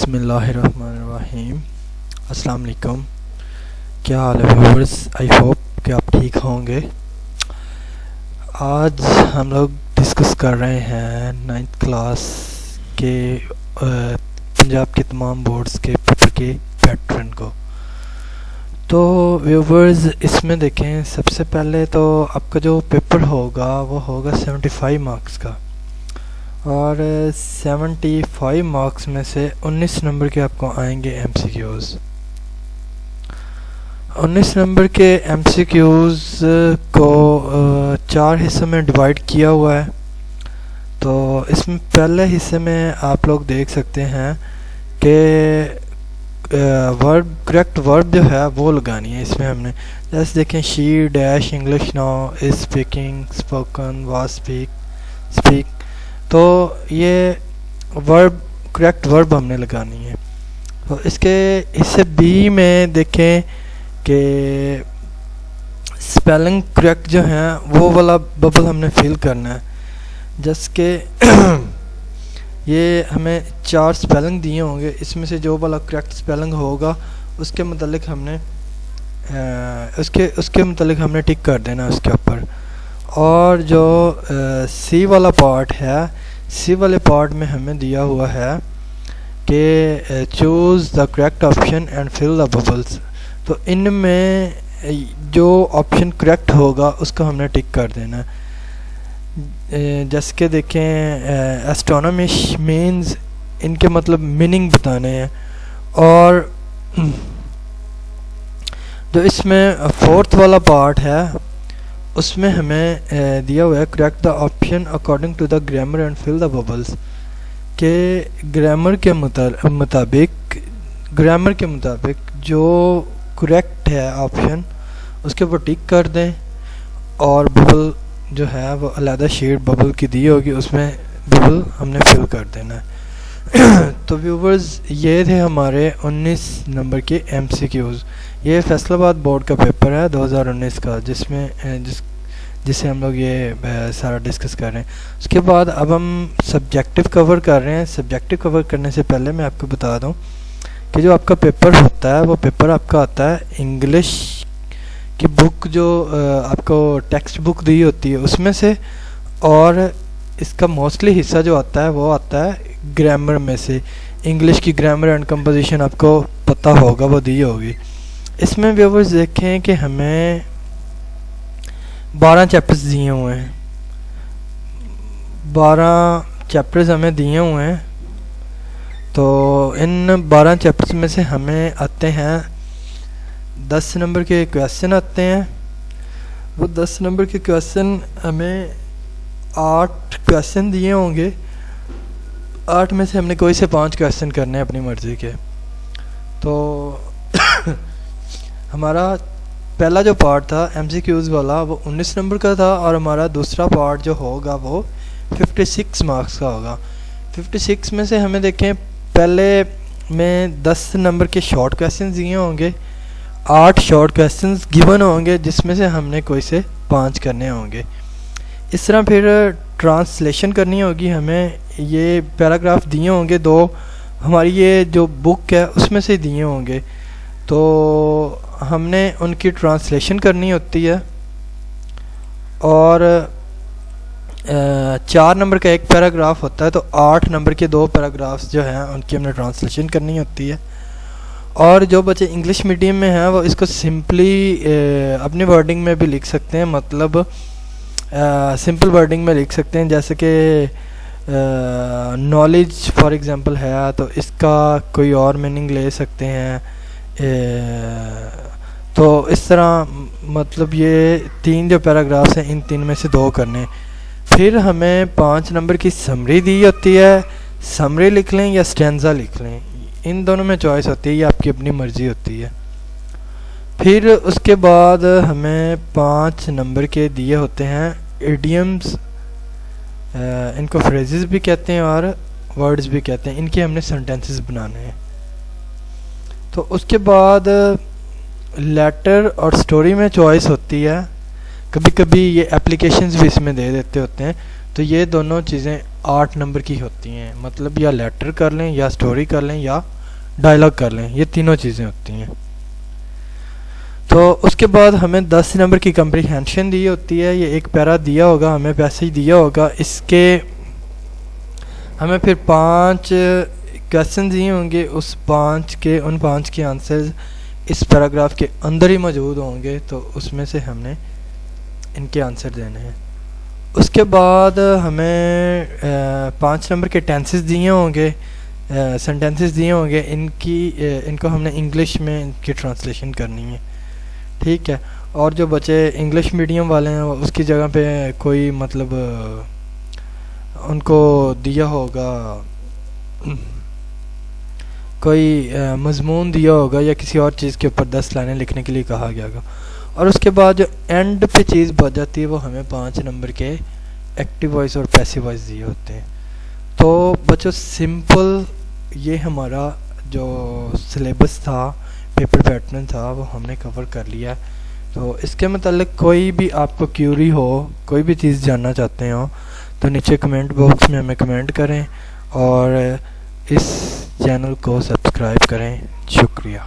बिस्मिल्लाहिर्रहमानिर्रहीम। अस्सलाम वालेकुम। क्या हाल है व्यूअर्स? आई होप कि आप ठीक होंगे। आज हम लोग डिस्कस कर रहे हैं 9th क्लास के पंजाब के तमाम बोर्ड्स के पेपर के पैटर्न को। तो व्यूअर्स इसमें देखें, सबसे पहले तो आपका जो पेपर होगा वो होगा 75 मार्क्स का, और 75 मार्क्स में से 19 नंबर के आपको आएंगे एमसीक्यूज़। 19 नंबर के एमसीक्यूज़ को 4 हिस्सों में डिवाइड किया हुआ है। तो इसमें पहले हिस्से में आप लोग देख सकते हैं कि वर्ब, करेक्ट वर्ब जो है वो लगानी है। इसमें हमने जैसे देखें, she dash English now is speaking, spoken, was speak. तो ये वर्ब, करेक्ट वर्ब हमने लगानी है। तो इसके हिस्से बी में देखें कि स्पेलिंग करेक्ट जो है वो वाला बबल हमने फिल करना है। जैसे कि ये हमें 4 स्पेलिंग दिए होंगे, इसमें से जो वाला करेक्ट स्पेलिंग होगा उसके मुतालिक हमने उसके मुतालिक हमने टिक कर देना उसके ऊपर। और जो सी वाला पार्ट है, सी वाले पार्ट में हमें दिया हुआ है कि choose the correct option and fill the bubbles. तो इनमें जो ऑप्शन करेक्ट होगा उसको हमने टिक कर देना है। जैसे कि देखें, एस्ट्रोनॉमिश मीन्स, इनके मतलब मीनिंग बताने हैं। और जो इसमें 4th वाला पार्ट है उसमें हमें दिया हुआ है correct the option according to the grammar and fill the bubbles, के ग्रामर के मुताबिक जो करेक्ट है ऑप्शन उसके ऊपर टिक कर दें, और बबल जो है वो अलग शेड बबल की दी होगी, उसमें बबल हमने फिल कर देना है। तो व्यूवर्स, ये थे हमारे 19 नंबर के एमसीक्यूज़। ये फैसलाबाद बोर्ड का पेपर है 2019 का, जिसे हम लोग ये सारा डिस्कस कर रहे हैं। उसके बाद अब हम सब्जेक्टिव कवर कर रहे हैं। सब्जेक्टिव कवर करने से पहले मैं आपको बता दूं कि जो आपका पेपर होता है वो पेपर आपका आता है इंग्लिश की बुक, जो आपको टेक्स्ट बुक दी होती है उसमें से, और इसका मोस्टली हिस्सा जो आता है वो आता है ग्रामर में से। इंग्लिश की ग्रामर एंड कंपोजिशन आपको पता होगा, वो दी होगी। इसमें व्यूअर्स देखें कि हमें 12 चैप्टर्स दिए हुए हैं, 12 चैप्टर्स हमें दिए हुए हैं। तो इन 12 चैप्टर्स में से हमें आते हैं 10 नंबर के क्वेश्चन आते हैं। वो 10 नंबर के क्वेश्चन हमें 8 क्वेश्चन दिए होंगे। 8 में से हमने कोई से 5 क्वेश्चन करने हैं अपनी मर्ज़ी के। तो हमारा पहला जो पार्ट था एमसीक्यूज़ वाला वो 19 नंबर का था, और हमारा दूसरा पार्ट जो होगा वो 56 मार्क्स का होगा। 56 में से हमें देखें, पहले में 10 नंबर के शॉर्ट क्वेश्चन दिए होंगे, 8 शॉर्ट क्वेश्चंस गिवन होंगे, जिसमें से हमने कोई से 5 करने होंगे। इस तरह फिर ट्रांसलेशन करनी होगी हमें। ये पैराग्राफ दिए होंगे 2, हमारी ये जो बुक है उसमें से दिए होंगे, तो हमने उनकी ट्रांसलेशन करनी होती है। और 4 नंबर का एक पैराग्राफ होता है, तो 8 नंबर के 2 पैराग्राफ्स जो हैं उनकी हमने ट्रांसलेशन करनी होती है। और जो बच्चे इंग्लिश मीडियम में हैं वो इसको सिंपली अपनी वर्डिंग में भी लिख सकते हैं, मतलब सिंपल वर्डिंग में लिख सकते हैं। जैसे कि नॉलेज फॉर एग्जांपल है, तो इसका कोई और मीनिंग ले सकते हैं। तो इस तरह मतलब ये 3 जो पैराग्राफ्स हैं, इन 3 में से 2 करने। फिर हमें 5 नंबर की समरी दी होती है। समरी लिख लें या स्टैंजा लिख लें, इन दोनों में चॉइस होती है, ये आपकी अपनी मर्ज़ी होती है। फिर उसके बाद हमें 5 नंबर के दिए होते हैं इडियम्स, इनको फ्रेजेस भी कहते हैं और वर्ड्स भी कहते हैं। इनके हमने सेंटेंसेस बनाने हैं। तो उसके बाद लेटर और स्टोरी में चॉइस होती है। कभी कभी ये एप्लीकेशंस भी इसमें दे देते होते हैं। तो ये दोनों चीज़ें 8 नंबर की होती हैं, मतलब या लेटर कर लें या स्टोरी कर लें या डायलॉग कर लें, ये तीनों चीज़ें होती हैं। तो उसके बाद हमें 10 नंबर की कम्प्रीहेंशन दी होती है, ये एक पैरा दिया होगा, हमें पैसेज दिया होगा, इसके हमें फिर 5 क्वेश्चन दिए होंगे, उन 5 के आंसर्स इस पैराग्राफ के अंदर ही मौजूद होंगे, तो उसमें से हमने इनके आंसर देने हैं। उसके बाद हमें 5 नंबर के टेंसेस दिए होंगे, सेंटेंसेस दिए होंगे, इनको हमने इंग्लिश में इनकी ट्रांसलेशन करनी है, ठीक है। और जो बच्चे इंग्लिश मीडियम वाले हैं उसकी जगह पे कोई मतलब उनको दिया होगा, कोई मजमून दिया होगा या किसी और चीज़ के ऊपर 10 लाइनें लिखने के लिए कहा गया होगा। और उसके बाद जो एंड पे चीज़ बच जाती है वो हमें 5 नंबर के एक्टिव वॉइस और पैसिव वॉइस दिए होते हैं। तो बच्चों सिंपल ये हमारा जो सिलेबस था, पेपर पैटर्न था, वो हमने कवर कर लिया। तो इसके मतलब कोई भी आपको क्यूरी हो, कोई भी चीज़ जानना चाहते हो तो नीचे कमेंट बॉक्स में हमें कमेंट करें और इस चैनल को सब्सक्राइब करें। शुक्रिया।